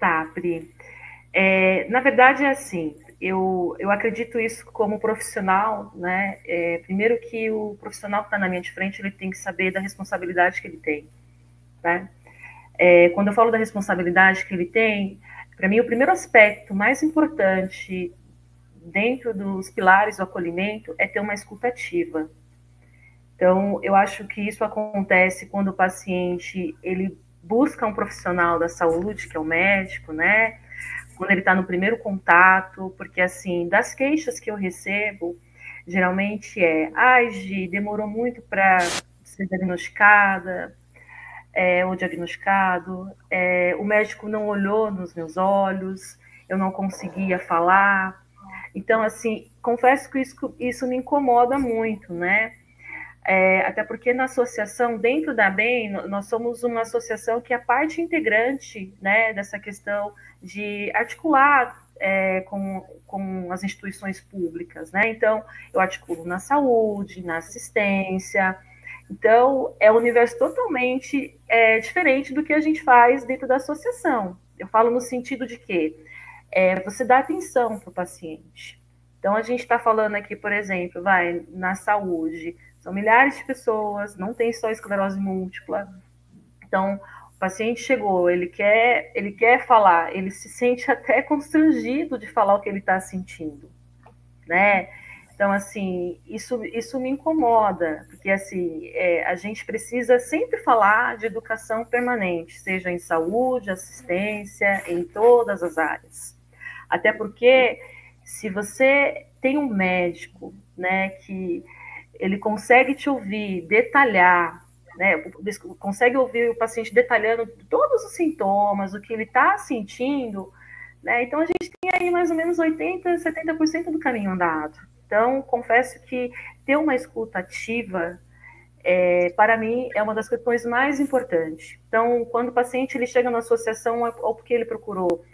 Tá, Pri. Na verdade, é assim, eu acredito isso como profissional, né? Primeiro que o profissional que está na minha de frente, ele tem que saber da responsabilidade que ele tem, né? Quando eu falo da responsabilidade que ele tem, para mim, o primeiro aspecto mais importante dentro dos pilares do acolhimento é ter uma escuta ativa. Então, eu acho que isso acontece quando o paciente ele busca um profissional da saúde, que é o médico, né? Quando ele está no primeiro contato, porque assim, das queixas que eu recebo, geralmente ai, Gi, demorou muito para ser diagnosticada, ou diagnosticado, o médico não olhou nos meus olhos, eu não conseguia falar. Então, assim, confesso que isso me incomoda muito, né? Até porque na associação, dentro da BEM, nós somos uma associação que é parte integrante, né, dessa questão de articular com as instituições públicas, né? Então, eu articulo na saúde, na assistência. Então, é um universo totalmente diferente do que a gente faz dentro da associação. Eu falo no sentido de que você dá atenção para o paciente. Então, a gente está falando aqui, por exemplo, na saúde, são milhares de pessoas, não tem só esclerose múltipla. Então, o paciente chegou, ele quer falar, ele se sente até constrangido de falar o que ele está sentindo, né? Então, assim, isso me incomoda, porque, assim, a gente precisa sempre falar de educação permanente, seja em saúde, assistência, em todas as áreas. Até porque, se você tem um médico, né, que ele consegue te ouvir, detalhar, né, consegue ouvir o paciente detalhando todos os sintomas, o que ele está sentindo, né, então a gente tem aí mais ou menos 80%, 70% do caminho andado. Então, confesso que ter uma escuta ativa, para mim, é uma das questões mais importantes. Então, quando o paciente ele chega na associação, ou porque ele procurou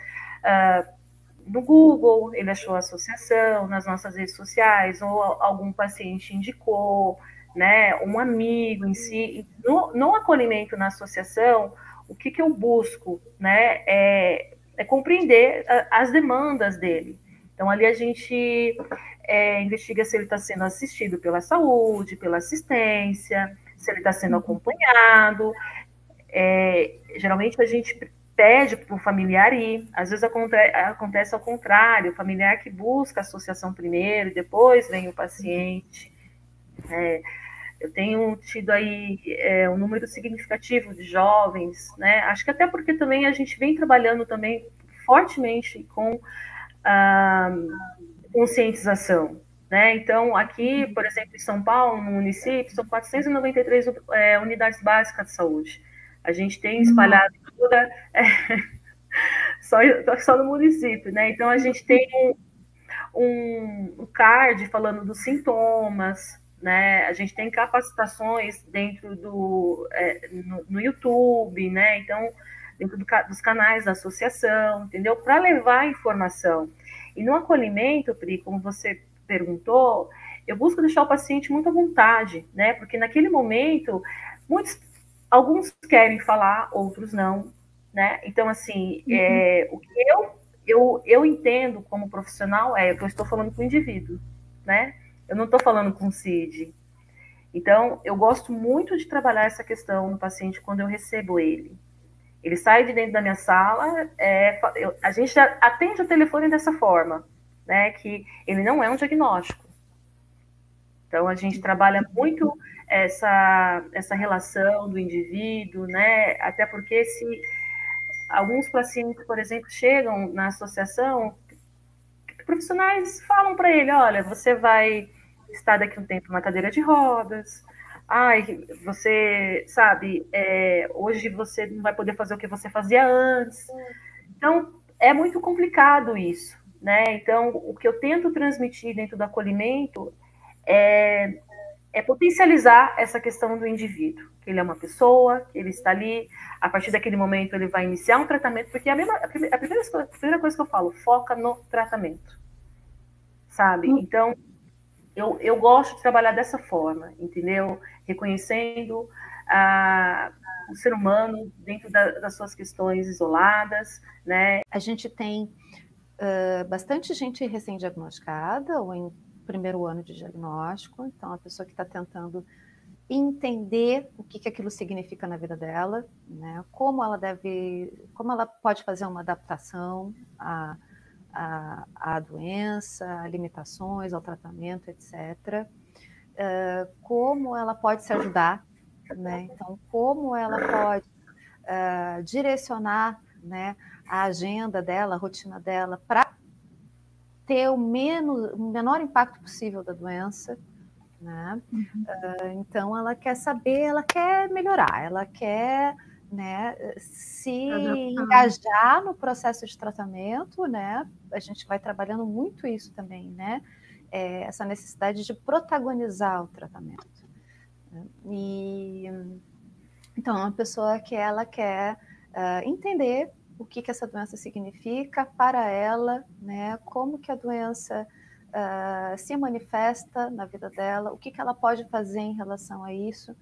no Google, ele achou a associação, nas nossas redes sociais, ou algum paciente indicou, né, um amigo em si. No acolhimento na associação, o que eu busco, né, é compreender as demandas dele. Então, ali a gente investiga se ele está sendo assistido pela saúde, pela assistência, se ele está sendo acompanhado. Geralmente a gente pede para o familiar ir, às vezes acontece ao contrário, o familiar que busca a associação primeiro, depois vem o paciente. Eu tenho tido aí um número significativo de jovens, né? Acho que até porque também a gente vem trabalhando também fortemente com a conscientização, né? Então, aqui, por exemplo, em São Paulo, no município, são 493 unidades básicas de saúde. A gente tem espalhado toda, só, só no município, né? Então, a gente tem um card falando dos sintomas, né? A gente tem capacitações dentro no YouTube, né? Então, dentro dos canais da associação, entendeu? Para levar informação. E no acolhimento, Pri, como você perguntou, eu busco deixar o paciente muito à vontade, né? Porque naquele momento, alguns querem falar, outros não, né? Então, assim, o que eu entendo como profissional que eu estou falando com o indivíduo, né? Eu não estou falando com o CID. Então, eu gosto muito de trabalhar essa questão no paciente quando eu recebo ele. Ele sai de dentro da minha sala, a gente já atende o telefone dessa forma, né? Que ele não é um diagnóstico. Então, a gente trabalha muito essa relação do indivíduo, né? Até porque se alguns pacientes, por exemplo, chegam na associação, profissionais falam para ele, olha, você vai estar daqui a um tempo na cadeira de rodas, ai, você sabe, hoje você não vai poder fazer o que você fazia antes. Então, é muito complicado isso, né? Então, o que eu tento transmitir dentro do acolhimento é potencializar essa questão do indivíduo, que ele é uma pessoa, que ele está ali, a partir daquele momento ele vai iniciar um tratamento, porque a primeira coisa que eu falo, foca no tratamento, sabe? Então, eu gosto de trabalhar dessa forma, entendeu? Reconhecendo o ser humano dentro das suas questões isoladas, né? A gente tem bastante gente recém-diagnosticada ou em primeiro ano de diagnóstico, então a pessoa que está tentando entender o que aquilo significa na vida dela, né? Como ela pode fazer uma adaptação à doença, a limitações, ao tratamento, etc. Como ela pode se ajudar, né? Então, como ela pode direcionar, né, a agenda dela, a rotina dela, para ter o menor impacto possível da doença, né? Então, ela quer saber, ela quer melhorar, ela quer, né, se engajar no processo de tratamento, né? A gente vai trabalhando muito isso também, né? Essa necessidade de protagonizar o tratamento. Então, é uma pessoa que ela quer entender o que essa doença significa para ela, né? Como que a doença se manifesta na vida dela, o que ela pode fazer em relação a isso,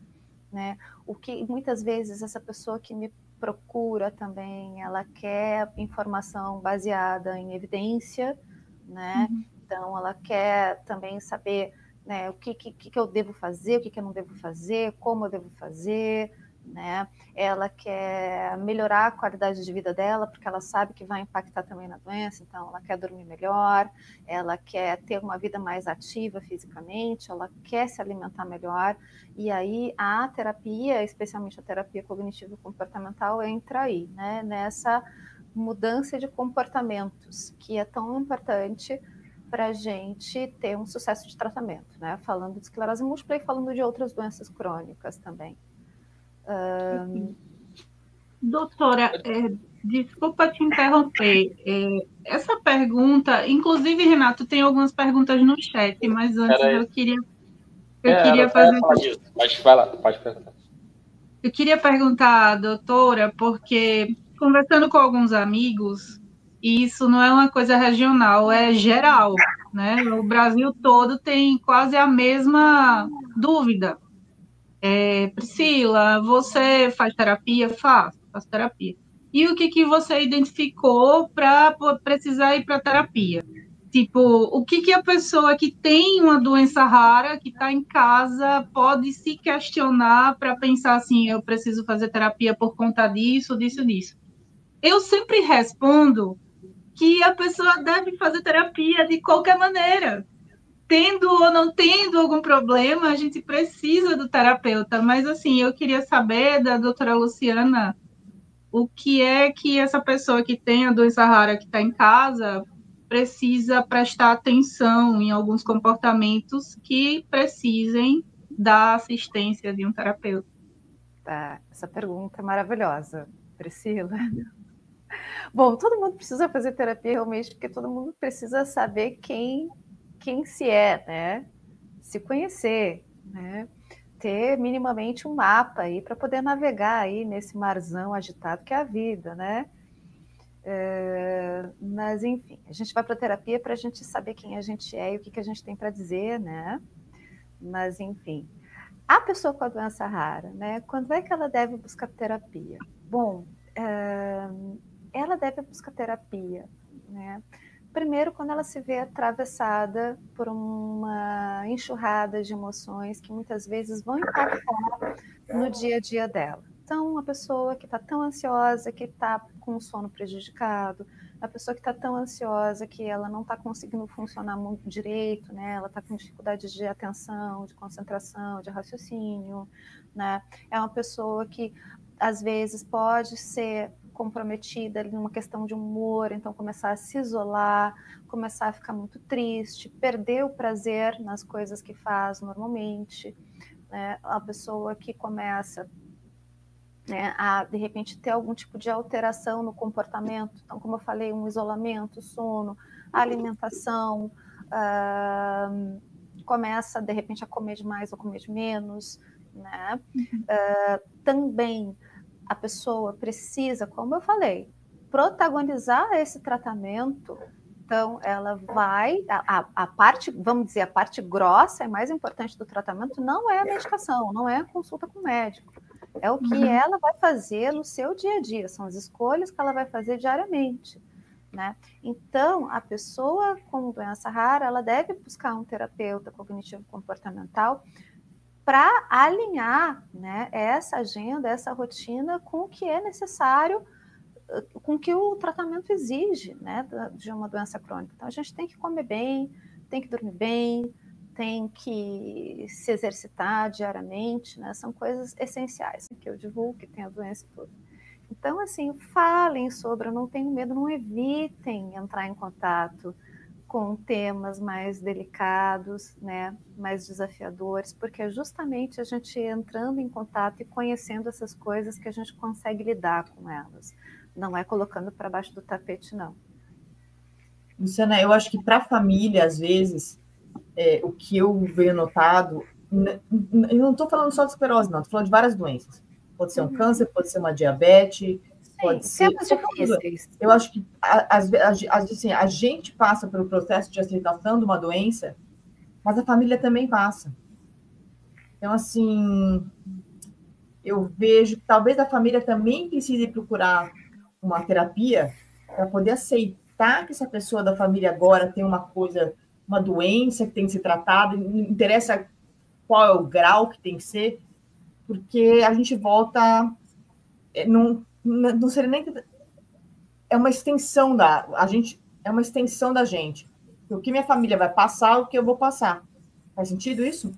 né? O que muitas vezes essa pessoa que me procura também, ela quer informação baseada em evidência, né? Então, ela quer também saber, né, o que eu devo fazer, o que eu não devo fazer, como eu devo fazer, né? Ela quer melhorar a qualidade de vida dela, porque ela sabe que vai impactar também na doença, então ela quer dormir melhor, ela quer ter uma vida mais ativa fisicamente, ela quer se alimentar melhor, e aí a terapia, especialmente a terapia cognitivo-comportamental, entra aí, né? Nessa mudança de comportamentos, que é tão importante para a gente ter um sucesso de tratamento, né? Falando de esclerose múltipla e falando de outras doenças crônicas também. Doutora, desculpa te interromper. Essa pergunta, inclusive, Renato, tem algumas perguntas no chat, mas antes eu queria fazer. Pode perguntar. Eu queria perguntar à doutora, porque conversando com alguns amigos, isso não é uma coisa regional, é geral, né? O Brasil todo tem quase a mesma dúvida. Priscila, você faz terapia? Faço terapia. E o que você identificou para precisar ir para terapia? Tipo, o que a pessoa que tem uma doença rara, que está em casa, pode se questionar para pensar assim, eu preciso fazer terapia por conta disso, disso, disso. Eu sempre respondo que a pessoa deve fazer terapia de qualquer maneira. Tendo ou não tendo algum problema, a gente precisa do terapeuta. Mas, assim, eu queria saber da doutora Luciana o que é que essa pessoa que tem a doença rara que está em casa precisa prestar atenção em alguns comportamentos que precisem da assistência de um terapeuta. Essa pergunta é maravilhosa, Priscila. Bom, todo mundo precisa fazer terapia realmente, porque todo mundo precisa saber quem se é, né? Se conhecer, né? Ter minimamente um mapa aí para poder navegar aí nesse marzão agitado que é a vida, né? Mas, enfim, a gente vai para a terapia para a gente saber quem a gente é e o que a gente tem para dizer, né? Mas, enfim, a pessoa com a doença rara, né? Quando é que ela deve buscar terapia? Bom, ela deve buscar terapia, né? Primeiro, quando ela se vê atravessada por uma enxurrada de emoções que muitas vezes vão impactar no dia a dia dela. Então, uma pessoa que está tão ansiosa, que está com o sono prejudicado, a pessoa que está tão ansiosa que ela não está conseguindo funcionar muito direito, né? Ela está com dificuldade de atenção, de concentração, de raciocínio, né? É uma pessoa que, às vezes, pode ser comprometida ali numa questão de humor, então começar a se isolar, começar a ficar muito triste, perder o prazer nas coisas que faz normalmente, né? A pessoa que começa, né, a, de repente, ter algum tipo de alteração no comportamento, então, como eu falei, um isolamento, sono, alimentação, começa, de repente, a comer demais ou comer de menos, né? Também a pessoa precisa, como eu falei, protagonizar esse tratamento. Então, ela vai, a parte, vamos dizer, a parte grossa e mais importante do tratamento não é a medicação, não é a consulta com o médico. É o que ela vai fazer no seu dia a dia, são as escolhas que ela vai fazer diariamente, né? Então, a pessoa com doença rara, ela deve buscar um terapeuta cognitivo-comportamental para alinhar, né, essa agenda, essa rotina com o que é necessário, com o que o tratamento exige, né, de uma doença crônica. Então, a gente tem que comer bem, tem que dormir bem, tem que se exercitar diariamente, né? São coisas essenciais que eu divulgo, que tem a doença toda. Então, assim, falem sobre, eu não tenho medo, não evitem entrar em contato com temas mais delicados, né, mais desafiadores, porque é justamente a gente entrando em contato e conhecendo essas coisas que a gente consegue lidar com elas. Não é colocando para baixo do tapete, não. Luciana, eu acho que para a família, às vezes, o que eu venho notado, eu não estou falando só de esclerose, não, estou falando de várias doenças. Pode ser um câncer, pode ser uma diabetes, pode ser... difíceis. Eu acho que, assim, a gente passa pelo processo de aceitação de uma doença, mas a família também passa. Então, assim, eu vejo que talvez a família também precise procurar uma terapia para poder aceitar que essa pessoa da família agora tem uma coisa, uma doença que tem que ser tratada, não interessa qual é o grau que tem que ser, porque a gente volta, não seria nem... É uma extensão é uma extensão da gente. O que minha família vai passar, o que eu vou passar. Faz sentido isso?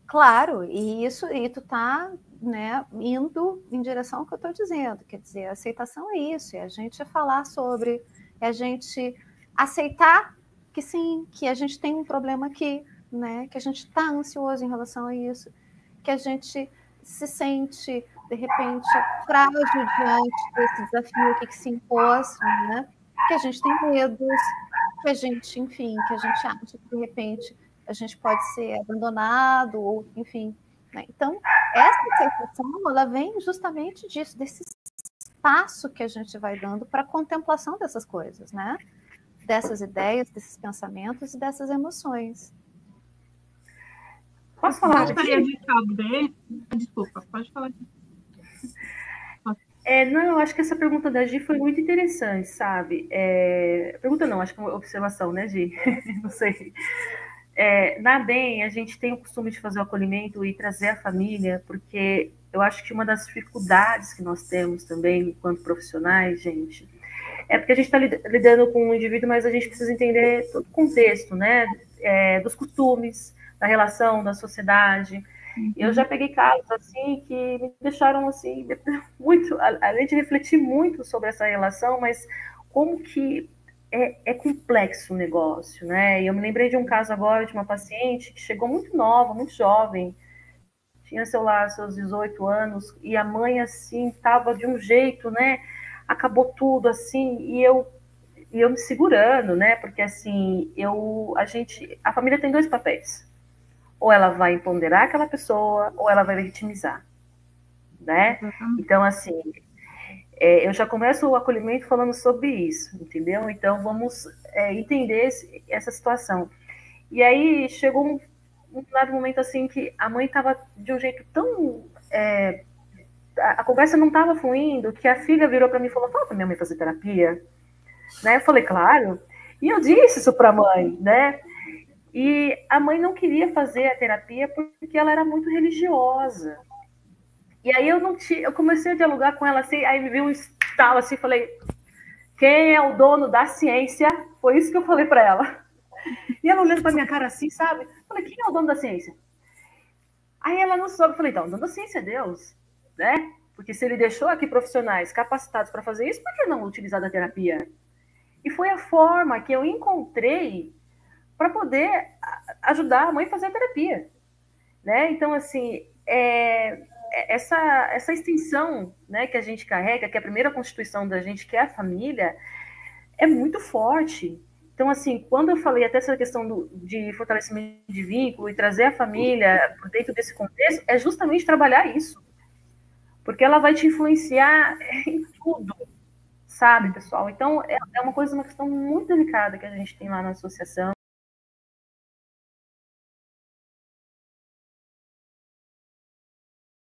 Claro, e tu tá, né, indo em direção ao que eu estou dizendo, quer dizer, a aceitação é isso, é a gente falar sobre, é a gente aceitar que sim, que a gente tem um problema aqui, né, que a gente está ansioso em relação a isso, que a gente se sente, de repente, frágil diante desse desafio que se impôs, né, que a gente tem medos, que a gente, enfim, que a gente acha que, de repente, a gente pode ser abandonado, ou enfim. Né? Então, essa aceitação, ela vem justamente disso, desse espaço que a gente vai dando para a contemplação dessas coisas, né? Dessas ideias, desses pensamentos e dessas emoções. Posso falar? Eu gostaria de saber... Desculpa, pode falar aqui. Não, eu acho que essa pergunta da Gi foi muito interessante, sabe? Pergunta não, acho que é uma observação, né, Gi? Não sei. Na DEM, a gente tem o costume de fazer o acolhimento e trazer a família, porque eu acho que uma das dificuldades que nós temos também, enquanto profissionais, gente, é porque a gente está lidando com um indivíduo, mas a gente precisa entender todo o contexto, né? Dos costumes, da relação, da sociedade. Eu já peguei casos assim que me deixaram assim muito, além de refletir muito sobre essa relação, mas como que é complexo o negócio, né? E eu me lembrei de um caso agora de uma paciente que chegou muito nova, muito jovem, tinha seus 18 anos, e a mãe assim estava de um jeito, né? Acabou tudo assim, e eu me segurando, né? Porque assim, a família tem dois papéis. Ou ela vai empoderar aquela pessoa, ou ela vai vitimizar, né? Então, assim, eu já começo o acolhimento falando sobre isso, entendeu? Então, vamos entender essa situação. E aí, chegou um dado momento, assim, que a mãe estava de um jeito tão... a conversa não estava fluindo, que a filha virou para mim e falou, fala para minha mãe fazer terapia. Né? Eu falei, claro. E eu disse isso para a mãe, né? E a mãe não queria fazer a terapia porque ela era muito religiosa. E aí eu comecei a dialogar com ela assim, aí me veio um estalo assim, falei, quem é o dono da ciência? Foi isso que eu falei para ela. E ela olhando para minha cara assim, sabe? Falei, quem é o dono da ciência? Aí ela não soube, falei, então, o dono da ciência é Deus, né? Porque se ele deixou aqui profissionais capacitados para fazer isso, por que não utilizar da terapia? E foi a forma que eu encontrei para poder ajudar a mãe a fazer a terapia, né? Então, assim, essa extensão, né, que a gente carrega, que é a primeira constituição da gente, que é a família, é muito forte. Então, assim, quando eu falei até essa questão de fortalecimento de vínculo e trazer a família por dentro desse contexto, é justamente trabalhar isso. Porque ela vai te influenciar em tudo, sabe, pessoal? Então, é uma questão muito delicada que a gente tem lá na associação.